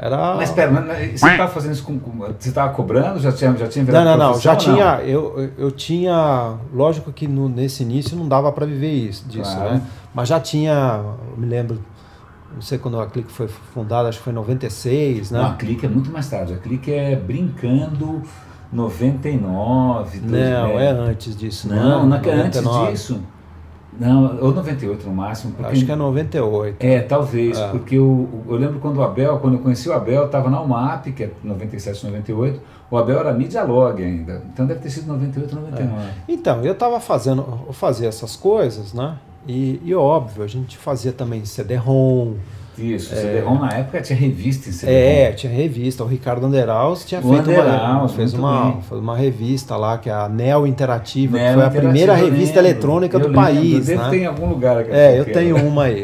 Era... Mas espera, você estava fazendo isso você estava cobrando? Já tinha virado Não, já tinha, não? eu tinha, lógico que nesse início não dava para viver disso, Claro. né? Mas já tinha, eu me lembro, não sei quando a Clique foi fundada, acho que foi em 96, né? Não, a Clique é muito mais tarde, a Clique é brincando 99. Não, é antes disso. Não é 99. antes disso. Não, ou 98 no máximo. Porque, acho que é 98. Talvez, porque eu lembro quando eu conheci o Abel, estava na UMAP, que é 97, 98, o Abel era Medialog ainda, então deve ter sido 98, 99. Então, eu fazia essas coisas, né? E óbvio, a gente fazia também CD-ROM. Isso, CD-ROM na época tinha revista em CD-ROM. Tinha revista. O Ricardo Anderaus tinha fez uma revista lá, que é a Neo Interativa, que foi a primeira revista eletrônica do país. Deve ter em algum lugar aqui. Eu tenho uma aí.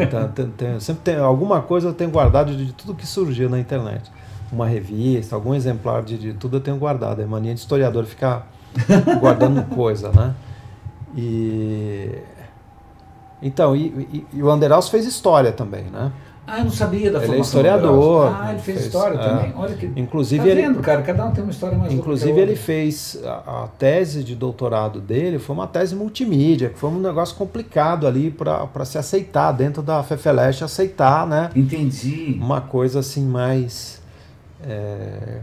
Sempre tem alguma coisa, eu tenho guardado de tudo que surgiu na internet. Uma revista, algum exemplar de tudo eu tenho guardado. É mania de historiador ficar guardando coisa, né? Então, e o Anderaus fez história também, né? Eu não sabia da formação. Ele é historiador. Ele fez história também. Olha que. Inclusive, tá vendo, cara? Cada um tem uma história mais louca. Inclusive, ele fez a tese de doutorado dele, foi uma tese multimídia, que foi um negócio complicado ali para se aceitar dentro da FEFELESH, aceitar, né? Entendi. Uma coisa assim mais.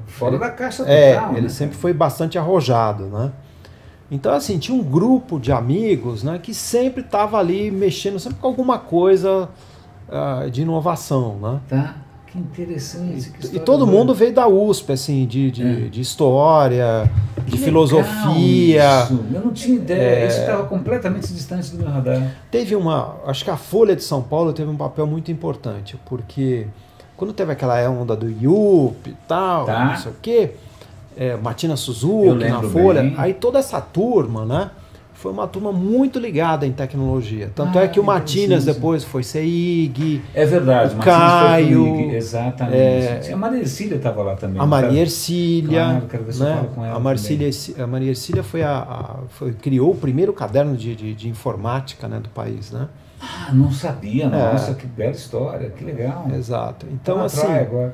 Fora da caixa total. Ele sempre foi bastante arrojado, né? Então, assim, tinha um grupo de amigos, né, que sempre estava ali mexendo, sempre com alguma coisa de inovação, né? Tá, que interessante. E todo mundo veio da USP, assim, de história, de filosofia. Isso. Eu não tinha ideia, isso estava completamente distante do meu radar. Acho que a Folha de São Paulo teve um papel muito importante, porque quando teve aquela onda do IUP e tal, não sei o quê, Martina Suzuki na Folha, bem. Aí toda essa turma, né? Foi uma turma muito ligada em tecnologia. Tanto é que o Matinas depois foi CEIG. É verdade, o Caio. Foi CEIG, exatamente. A Maria Ercília estava lá também. A Maria Ercília. Claro, quero ver se eu falo com ela. A Maria Ercília criou o primeiro caderno de informática, né, do país, né? Não sabia, nossa, que bela história, que legal. Exato. Então, tá assim. Agora.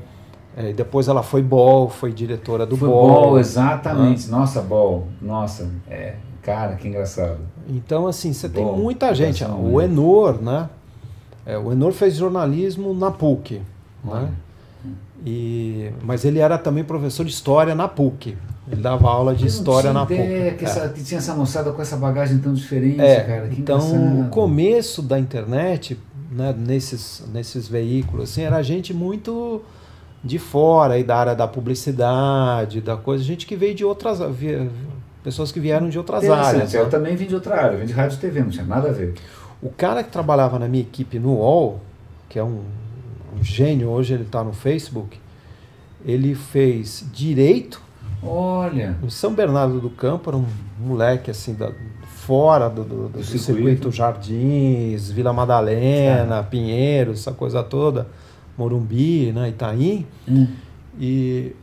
Depois ela foi foi diretora do foi BOL. Exatamente. Nossa, BOL. Nossa, cara, que engraçado. Então, assim, você tem muita gente. O Enor, né? O Enor fez jornalismo na PUC, né? Mas ele era também professor de história na PUC. Ele dava aula de história na PUC. Que tinha essa moçada com essa bagagem tão diferente, cara. Que então, engraçado. o começo da internet, né, nesses veículos, assim, era gente muito de fora, aí da área da publicidade, da coisa, gente que veio de outras... Pessoas que vieram de outras áreas. Eu também vim de outra área, vim de rádio e TV, não tinha nada a ver. O cara que trabalhava na minha equipe no UOL, que é um gênio, hoje ele está no Facebook, ele fez Direito. Olha! Em São Bernardo do Campo, era um moleque assim, fora do circuito Jardins, Vila Madalena, Pinheiros, essa coisa toda, Morumbi, né, Itaim. E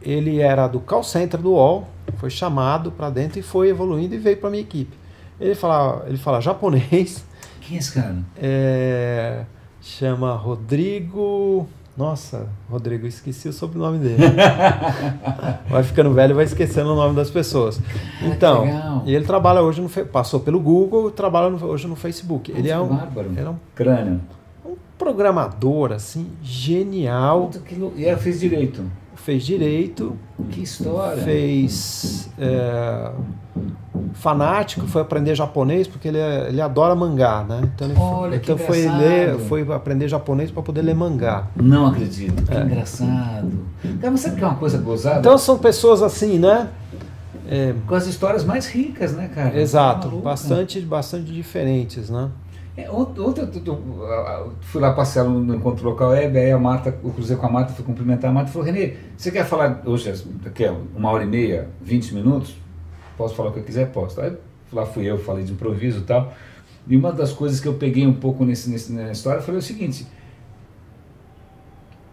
ele era do call center do UOL, foi chamado para dentro e foi evoluindo e veio para minha equipe. Ele fala japonês. Quem é esse cara? Chama Rodrigo... Nossa, Rodrigo, esqueci o sobrenome dele. Vai ficando velho e vai esquecendo o nome das pessoas. Então, e ele trabalha hoje passou pelo Google e trabalha hoje no Facebook. Ele é um crânio. Um programador, assim, genial. E ela fez Direito. Fez Direito. Que história. Fez fanático, foi aprender japonês, porque ele adora mangá, né? Então ele foi aprender japonês para poder ler mangá. Não acredito, que engraçado. Mas sabe que é uma coisa gozada? Então são pessoas assim, né? Com as histórias mais ricas, né, cara? Exato, bastante diferentes, né? Ontem eu fui lá passear no encontro local, aí a Marta, eu cruzei com a Marta, fui cumprimentar a Marta e falou: Renê, você quer falar hoje, daqui a 1h30, 20 minutos? Posso falar o que eu quiser? Posso. Aí lá fui eu, falei de improviso e tal. E uma das coisas que eu peguei um pouco nessa história foi o seguinte: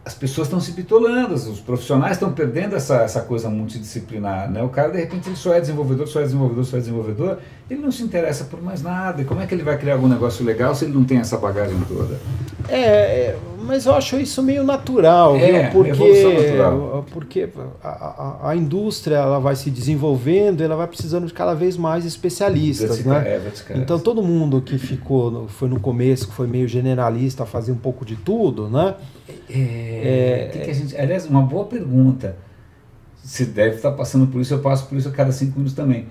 as pessoas estão se bitolando, os profissionais estão perdendo essa coisa multidisciplinar, né? O cara, de repente, ele só é desenvolvedor, ele não se interessa por mais nada. E como é que ele vai criar algum negócio legal se ele não tem essa bagagem toda? Mas eu acho isso meio natural, viu? Porque a indústria ela vai se desenvolvendo, ela vai precisando de cada vez mais especialistas, né? Então todo mundo que foi no começo, que foi meio generalista, fazia um pouco de tudo, né? Aliás, uma boa pergunta. Você deve estar passando por isso, eu passo por isso a cada 5 minutos também.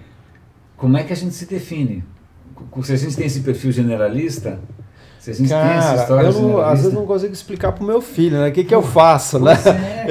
Como é que a gente se define? Se a gente tem esse perfil generalista, se a gente tem essa história generalista... Às vezes não consigo explicar para o meu filho, né? O que eu faço, né?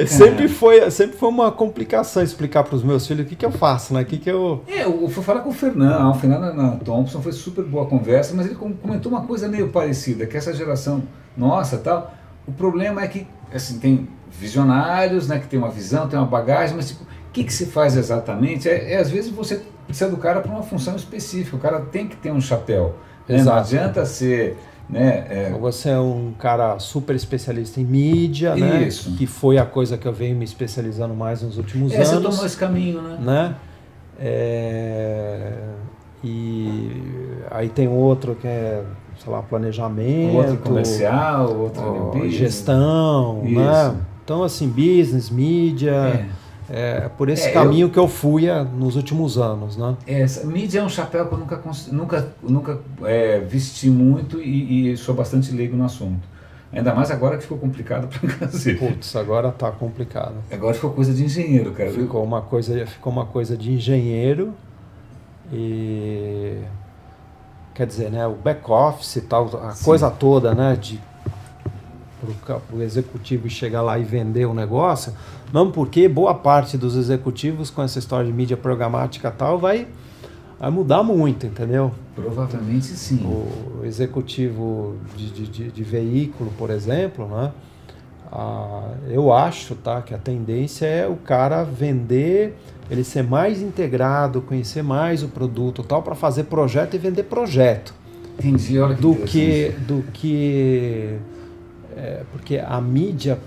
Sempre foi uma complicação explicar para os meus filhos o que eu faço, né? Eu fui falar com o Fernando na Thompson, foi super boa a conversa, mas ele comentou uma coisa meio parecida, que essa geração nossa tal, o problema é que assim, tem visionários, né, que tem uma visão, tem uma bagagem, mas tipo, o que se faz exatamente? Às vezes você precisa do cara para uma função específica, o cara tem que ter um chapéu, né? Não adianta ser... Né, Você é um cara super especialista em mídia, né? Isso. Que foi a coisa que eu venho me especializando mais nos últimos anos. Você tomou esse caminho, né? E aí tem outro que é, sei lá, planejamento, outro comercial, outro gestão, né? Então assim, business, mídia, por esse caminho que eu fui nos últimos anos, né? Mídia é um chapéu que eu nunca vesti muito e sou bastante leigo no assunto. Ainda mais agora que ficou complicado para fazer. Putz, agora tá complicado. Agora ficou coisa de engenheiro, cara. Ficou uma coisa de engenheiro e... Quer dizer, né, o back-office e tal, coisa toda, né, para o executivo chegar lá e vender o negócio, não porque boa parte dos executivos com essa história de mídia programática e tal vai mudar muito, entendeu? Provavelmente sim. O executivo de veículo, por exemplo, né, eu acho, tá, que a tendência é o cara vender, ele ser mais integrado, conhecer mais o produto tal, para fazer projeto e vender projeto. Entendi, olha que porque a mídia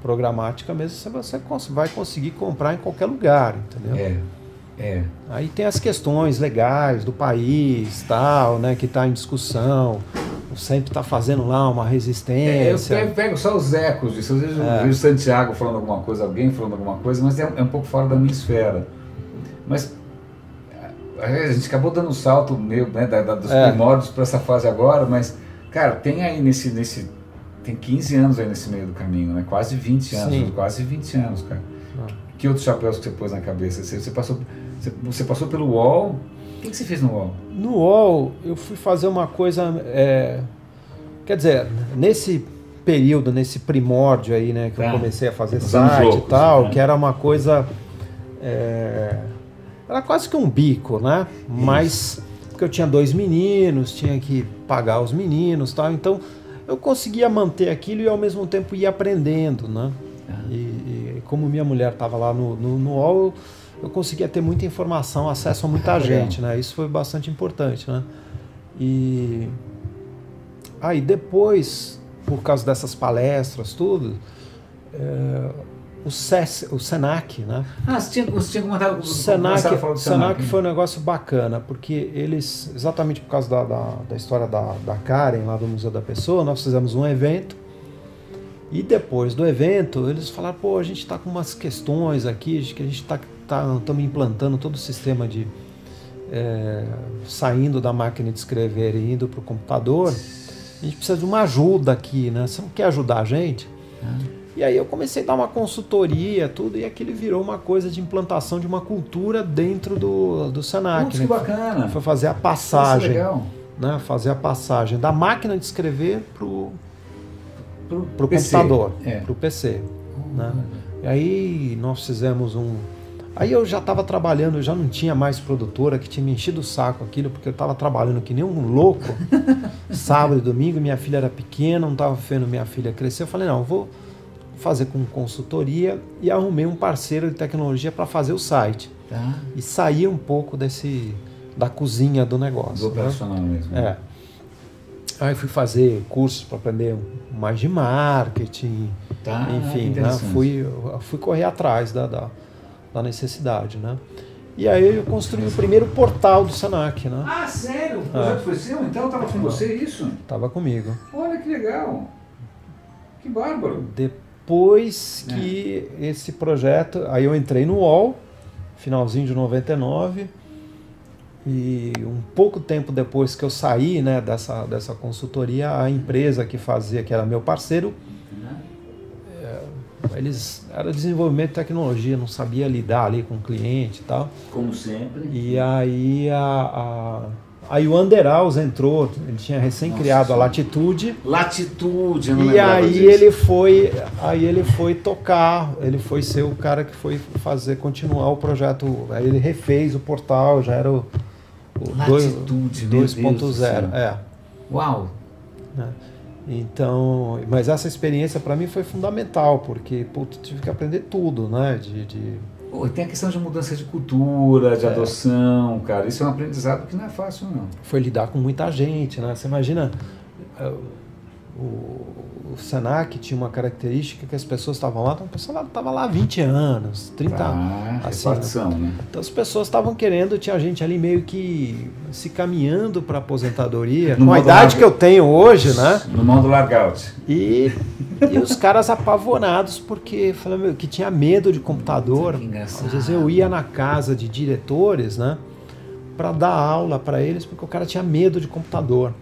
programática mesmo você vai conseguir comprar em qualquer lugar, entendeu? Aí tem as questões legais do país, tal, né, que está em discussão. Sempre está fazendo lá uma resistência. Eu pego só os ecos disso. Às vezes eu vejo Santiago falando alguma coisa, alguém falando alguma coisa, mas é um pouco fora da minha esfera. Mas a gente acabou dando um salto meio, né, dos primórdios para essa fase agora, mas, cara, tem aí tem 15 anos aí nesse meio do caminho, né? Quase 20 anos. Sim. Quase 20 anos, cara. Que outros chapéus que você pôs na cabeça? Você passou pelo UOL. O que você fez no UOL? No UOL, eu fui fazer uma coisa... quer dizer, nesse período, nesse primórdio aí, né, que eu comecei a fazer site e tal, que era uma coisa... era quase que um bico, né? Mas... Porque eu tinha 2 meninos, tinha que pagar os meninos e tal, então eu conseguia manter aquilo e ao mesmo tempo ia aprendendo, né? E como minha mulher estava lá no UOL, eu conseguia ter muita informação, acesso a muita gente, né? Isso foi bastante importante, né? E aí depois, por causa dessas palestras, tudo, o Senac, né? Você tinha comentado o Senac foi um negócio bacana, porque eles, exatamente por causa da história da Karen, lá do Museu da Pessoa, nós fizemos um evento. E depois do evento, eles falaram, pô, a gente está com umas questões aqui, que a gente estamos implantando todo o sistema de... saindo da máquina de escrever e indo para o computador. A gente precisa de uma ajuda aqui, né? Você não quer ajudar a gente? E aí eu comecei a dar uma consultoria, tudo, e aquilo virou uma coisa de implantação de uma cultura dentro do Senac. Putz, que bacana! Foi fazer a passagem. Isso é legal. Né? Fazer a passagem da máquina de escrever pro PC. Computador, pro PC. Né? E aí nós fizemos Aí eu já estava trabalhando, eu já não tinha mais produtora, que tinha me enchido o saco aquilo, porque eu estava trabalhando que nem um louco, sábado e domingo, minha filha era pequena, não estava vendo minha filha crescer. Eu falei, não, eu vou fazer com consultoria, e arrumei um parceiro de tecnologia para fazer o site. Tá. E sair um pouco da cozinha do negócio. Do operacional mesmo. Aí fui fazer cursos para aprender mais de marketing, enfim, né? Fui correr atrás da necessidade, né? E aí eu construí o primeiro portal do Senac, né? Ah, sério? O projeto foi seu? Então estava com você isso? Estava comigo. Olha que legal. Que bárbaro. Depois que esse projeto, aí eu entrei no UOL, finalzinho de 99, e um pouco tempo depois que eu saí, né, dessa consultoria, a empresa que fazia, que era meu parceiro, era desenvolvimento de tecnologia, não sabia lidar ali com o cliente e tal. Como sempre. E aí aí o Anderhaus entrou, ele tinha recém-criado a Latitude. Latitude, eu não E lembrava aí disso. ele foi tocar, ele foi ser o cara que foi continuar o projeto. Aí ele refez o portal, já era o Latitude, 2.0. Uau! Né? Então, mas essa experiência para mim foi fundamental, porque tive que aprender tudo, né? Tem a questão de mudança de cultura, de adoção, cara. Isso é um aprendizado que não é fácil, não. Foi lidar com muita gente, né? Você imagina, o Senac tinha uma característica que as pessoas estavam lá, o pessoal estava lá há 20 anos, 30 anos. Assim, repartição, né? Então as pessoas estavam querendo, tinha gente ali meio que se caminhando para aposentadoria, com a idade que eu tenho hoje, né? No modo largout. E os caras apavorados porque falaram que tinha medo de computador. Às vezes eu ia na casa de diretores, né, para dar aula para eles, porque o cara tinha medo de computador.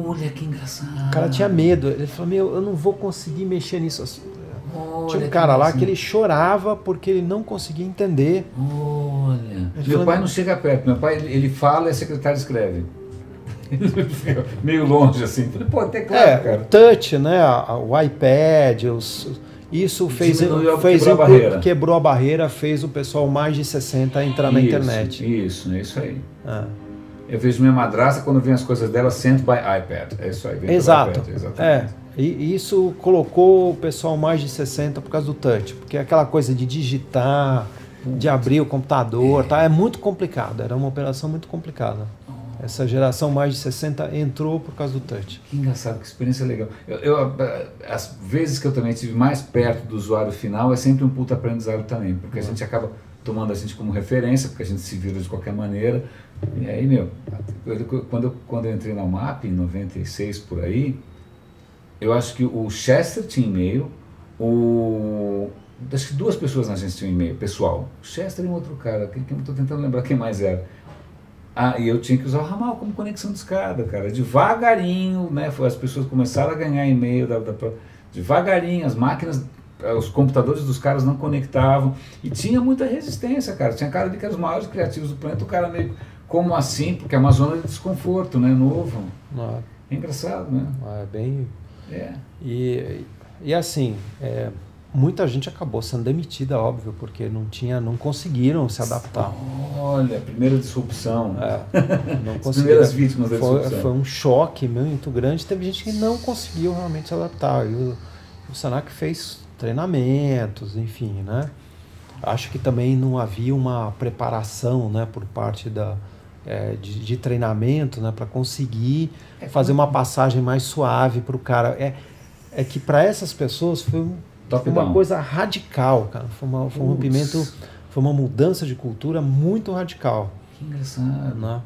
Olha que engraçado. O cara tinha medo. Ele falou: eu não vou conseguir mexer nisso. Olha, tinha um cara lá que ele chorava porque ele não conseguia entender. Olha. Meu pai não chega perto. Meu pai, ele fala e a secretária escreve. Meio longe assim. Falei, pô, teclado, cara. O touch, né? O iPad, isso quebrou a barreira, fez o pessoal mais de 60 entrar na internet. Isso aí. Eu vejo minha madrasta, quando vem as coisas dela, sent by iPad. É isso aí. Exato. iPad, exatamente. E isso colocou o pessoal mais de 60 por causa do touch, porque aquela coisa de digitar, de abrir o computador, é muito complicado. Era uma operação muito complicada. Essa geração mais de 60 entrou por causa do touch. Que engraçado, que experiência legal. As vezes que eu também estive mais perto do usuário final é sempre um puta aprendizado também, porque a gente acaba tomando a gente como referência, porque a gente se vira de qualquer maneira. E aí, quando eu entrei na UMAP, em 96 por aí, eu acho que o Chester tinha e-mail, acho que 2 pessoas na agência tinham e-mail, pessoal. O Chester e um outro cara, que eu estou tentando lembrar quem mais era. E eu tinha que usar o ramal como conexão de escada, cara. Devagarinho, né? As pessoas começaram a ganhar e-mail devagarinho, as máquinas, os computadores dos caras não conectavam. E tinha muita resistência, cara. Tinha cara de que era os maiores criativos do planeta, o cara meio, como assim? Porque é uma zona de desconforto, né? Novo. É engraçado, né? É bem... E assim... muita gente acabou sendo demitida, óbvio, porque não conseguiram se adaptar. Olha, primeira disrupção. Não as primeiras vítimas da disrupção. Foi um choque muito grande. Teve gente que não conseguiu realmente se adaptar. E o Senac fez treinamentos, enfim, né? Acho que também não havia uma preparação, né, por parte de treinamento, né, para conseguir fazer uma passagem mais suave para o cara. É que para essas pessoas foi uma coisa radical, cara. Foi um rompimento, foi uma mudança de cultura muito radical. Que engraçado. Né?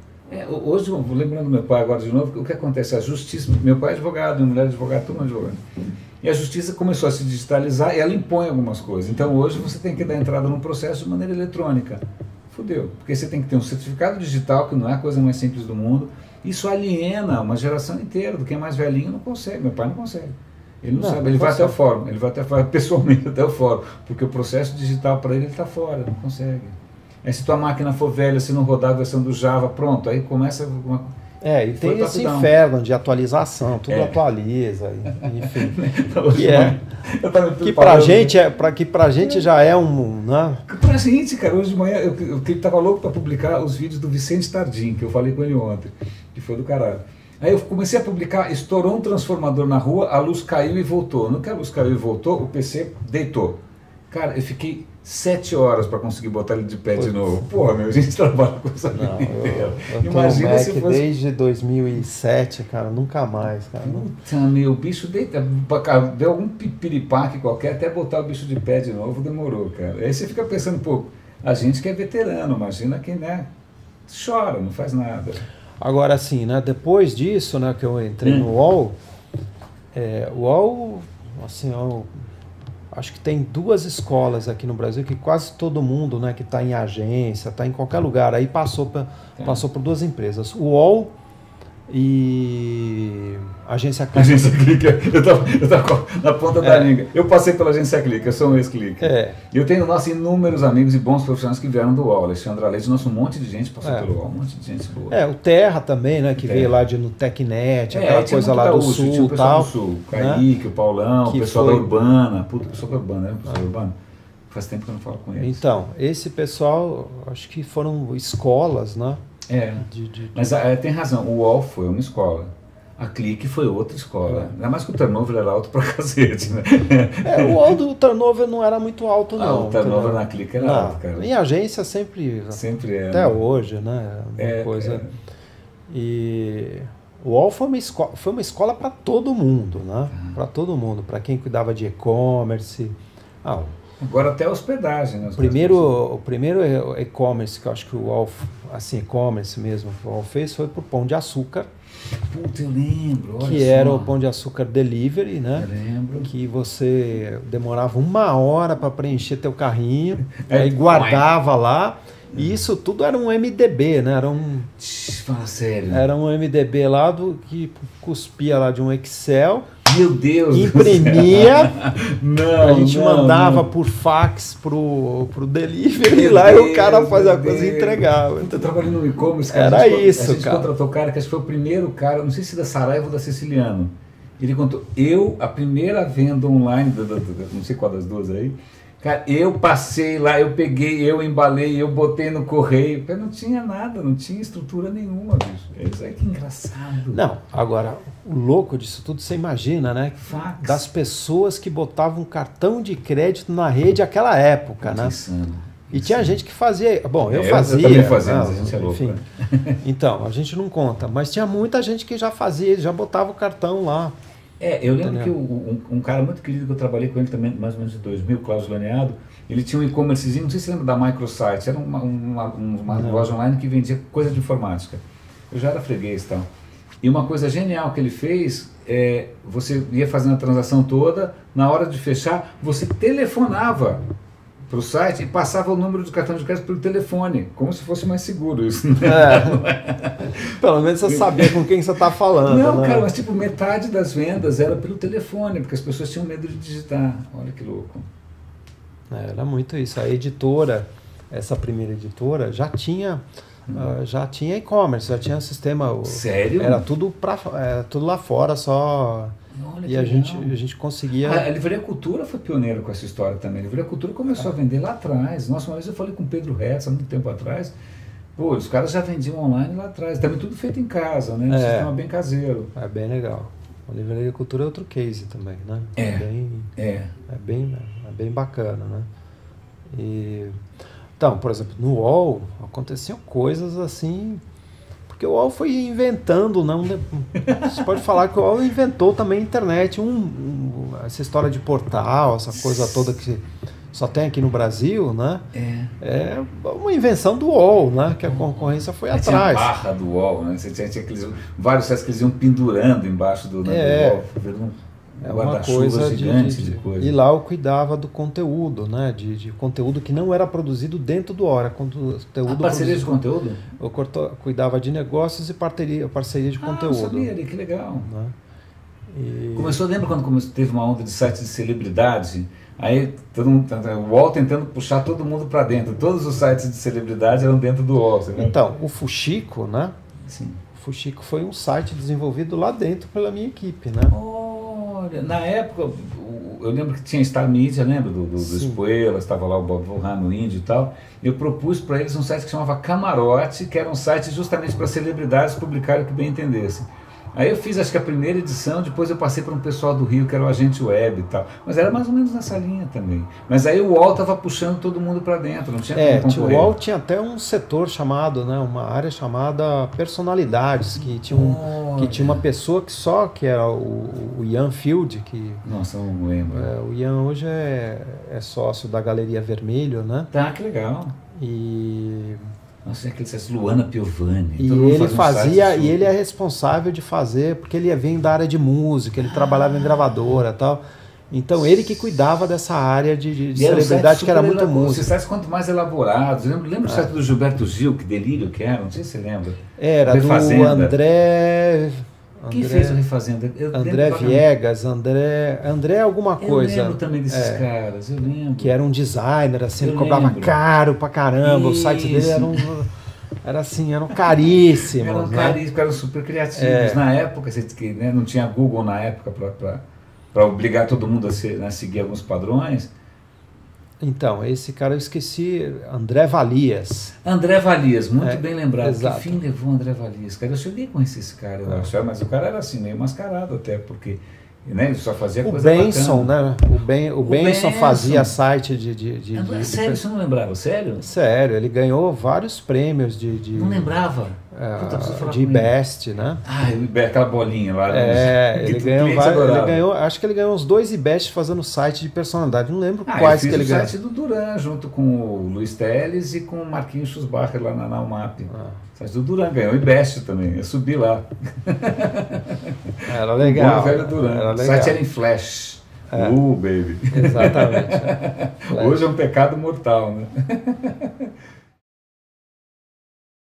Hoje, lembrando do meu pai agora de novo, o que acontece? A justiça, meu pai é advogado, minha mulher é advogada, todo mundo é advogado. E a justiça começou a se digitalizar e ela impõe algumas coisas. Então hoje você tem que dar entrada num processo de maneira eletrônica. Fudeu. Porque você tem que ter um certificado digital, que não é a coisa mais simples do mundo. Isso aliena uma geração inteira. Do que é mais velhinho não consegue. Meu pai não consegue. Ele não sabe, ele vai até o fórum, ele vai pessoalmente até o fórum, porque o processo digital para ele está fora, não consegue. Aí se tua máquina for velha, se não rodar a versão do Java, pronto, aí começa uma... E tem esse inferno de atualização, tudo atualiza, enfim. que pra gente já é um... Né? Pra gente, cara, hoje de manhã, eu tava louco para publicar os vídeos do Vicente Tardim, que eu falei com ele ontem, que foi do caralho. Aí eu comecei a publicar, estourou um transformador na rua, a luz caiu e voltou. No que a luz caiu e voltou, o PC deitou. Cara, eu fiquei 7 horas para conseguir botar ele de pé de novo. Porra, a gente trabalha com essa vida inteira. Imagina se fosse... desde 2007, cara, nunca mais, cara. Puta, o bicho deita, deu algum piripaque qualquer, até botar o bicho de pé de novo demorou, cara. Aí você fica pensando, a gente que é veterano, imagina quem, né, chora, não faz nada. Agora, assim, né, depois disso, né, que eu entrei no UOL, o UOL assim, eu acho que tem 2 escolas aqui no Brasil que quase todo mundo, né, que está em agência, está em qualquer lugar, aí passou por 2 empresas. O UOL e a Agência Clique. Agência Clique, eu tava na ponta da língua. Eu passei pela Agência Clique, eu sou um ex-Clique. E eu tenho, nossa, inúmeros amigos e bons profissionais que vieram do UOL. Alexandre Leite, nosso um monte de gente passou pelo UOL, um monte de gente boa. O Terra também, né, que veio lá no TecNet, aquela coisa lá do Sul e tal. Do Sul, o Kaique, o Paulão, o pessoal da Urbana. Puta, o pessoal da Urbana, né? O pessoal da Urbana. Faz tempo que eu não falo com eles. Então, esse pessoal, acho que foram escolas, né? Mas tem razão, o UOL foi uma escola. A Clique foi outra escola. Ainda mais que o turnover era alto pra cacete, né? O UOL do turnover não era muito alto, não. O turnover na Clique era alto, cara. Em agência sempre é. Até hoje, né? Uma coisa. E o UOL foi uma escola para todo mundo, né? Para todo mundo. Para quem cuidava de e-commerce. Agora até hospedagem, né? O primeiro e-commerce que eu acho que o UOL, assim, e-commerce mesmo, que o UOL fez foi pro Pão de Açúcar. Puta, eu lembro. Que era o Pão de Açúcar Delivery, né? Eu lembro. Que você demorava 1 hora para preencher teu carrinho, aí guardava lá. E isso tudo era um MDB, né? Fala sério. Era um MDB lá que cuspia lá de um Excel. Meu Deus! Imprimia, a gente mandava por fax pro delivery lá e o cara fazia a coisa e entregava. Eu trabalhei no e-commerce, cara. Era isso, cara. A gente contratou o cara que acho que foi o primeiro cara, não sei se da Saraiva ou da Siciliano. Ele contou, a primeira venda online, não sei qual das duas aí, cara, eu passei lá, eu peguei, eu embalei, eu botei no correio, não tinha nada, não tinha estrutura nenhuma, bicho. Isso aí que engraçado. Não, agora, o louco disso tudo, você imagina, né? Fax. Das pessoas que botavam cartão de crédito na rede naquela época, né? Insano. E tinha gente que fazia, bom, eu fazia. Eu também fazia, mas a gente é louco. Enfim. Então, a gente não conta, mas tinha muita gente que já fazia, já botava o cartão lá. Eu lembro que um cara muito querido que eu trabalhei com ele também, mais ou menos em 2000, Cláudio Laneado, ele tinha um e-commercezinho, não sei se você lembra da Microsite, era uma loja online que vendia coisa de informática. Eu já era freguês e tal. E uma coisa genial que ele fez, você ia fazendo a transação toda, na hora de fechar, você telefonava para o site e passava o número do cartão de crédito pelo telefone, como se fosse mais seguro isso. Né? Pelo menos você sabia com quem você está falando. Não, né? cara, mas tipo, metade das vendas era pelo telefone, porque as pessoas tinham medo de digitar. Olha que louco. Era muito isso. A editora, essa primeira editora, já tinha e-commerce, já tinha sistema. Sério? Era tudo lá fora, só. Olha, e a gente conseguia. A Livraria Cultura foi pioneira com essa história também. A Livraria Cultura começou a vender lá atrás. Nossa, uma vez eu falei com o Pedro Retz há muito tempo atrás. Pô, os caras já vendiam online lá atrás. Também tudo feito em casa, né? Um sistema bem caseiro. É bem legal. A Livraria Cultura é outro case também, né? É bem bacana, né? Então, por exemplo, no UOL aconteciam coisas assim. Porque o UOL foi inventando, não? Você pode falar que o UOL inventou também a internet, essa história de portal, essa coisa toda que só tem aqui no Brasil, né? É uma invenção do UOL, né? Que a concorrência foi atrás. Tinha a barra do UOL, né? Você tinha vários sites que eles iam pendurando embaixo do UOL. É uma coisa gigante de coisa. E lá eu cuidava do conteúdo, né? De conteúdo que não era produzido dentro do UOL. Parceria de conteúdo? Eu cuidava de negócios e parceria de conteúdo. Eu sabia, que legal. Né? Começou, lembra quando teve uma onda de sites de celebridade? Aí o UOL tentando puxar todo mundo para dentro. Todos os sites de celebridade eram dentro do UOL. Então, o Fuxico, né? Sim. O Fuxico foi um site desenvolvido lá dentro pela minha equipe, né? Olha, na época, eu lembro que tinha Star Media, lembra do Espuelas, estava lá o Bob Volhan no Índio e tal. Eu propus para eles um site que chamava Camarote, que era um site justamente para celebridades publicarem o que bem entendessem. Aí eu fiz, acho que a primeira edição, depois eu passei para um pessoal do Rio, que era o Agente Web e tal. Mas era mais ou menos nessa linha também. Mas aí o UOL estava puxando todo mundo para dentro, não tinha como concorrer. O UOL tinha até um setor chamado, né, uma área chamada personalidades, que tinha, tinha uma pessoa que era o Ian Field, que... Nossa, eu não lembro. O Ian hoje é sócio da Galeria Vermelho, né? Tá, que legal. Nossa, é aquele site Luana Piovani. E ele fazia, e ele é responsável de fazer, porque ele vem da área de música, ele trabalhava em gravadora e tal. Então ele que cuidava dessa área de E era um celebridade site que era super muito música. Os sites quanto mais elaborados. Lembra o site do Gilberto Gil, que delírio que era? Não sei se você lembra. Era do Refazenda. André... Quem fez o Refazenda? André Viegas, André alguma coisa. Eu lembro também desses caras, eu lembro. Que era um designer, assim, ele Eu cobrava lembro. caro pra caramba. Os sites dele eram caríssimos. Eram né? caríssimos, eram super criativos. Na época, que, né, não tinha Google na época para obrigar todo mundo a seguir alguns padrões. Então, esse cara eu esqueci, André Valias. André Valias, muito bem lembrado. Exato. Que fim levou o André Valias? Cara, eu cheguei a conhecer esse cara, eu acho, mas o cara era assim, meio mascarado até, porque né, ele só fazia O coisa Benson, bacana. né? O Benson fazia site de Sério, você não lembrava? Sério? Sério, ele ganhou vários prêmios Não lembrava? Puta, preciso falar de com ele. Best, né? Ah, aquela bolinha lá. Ele ganhou acho que ele ganhou uns 2 IBEST fazendo site de personalidade. Não lembro quais que ele ganhou. Eu fiz o site do Duran, junto com o Luiz Teles e com o Marquinhos Schussbacher lá na UMAP. O site do Duran ganhou IBEST também, eu subi lá. Era legal. O velho Duran. Era O legal. site era em Flash. Baby. Exatamente. Hoje é um pecado mortal, né?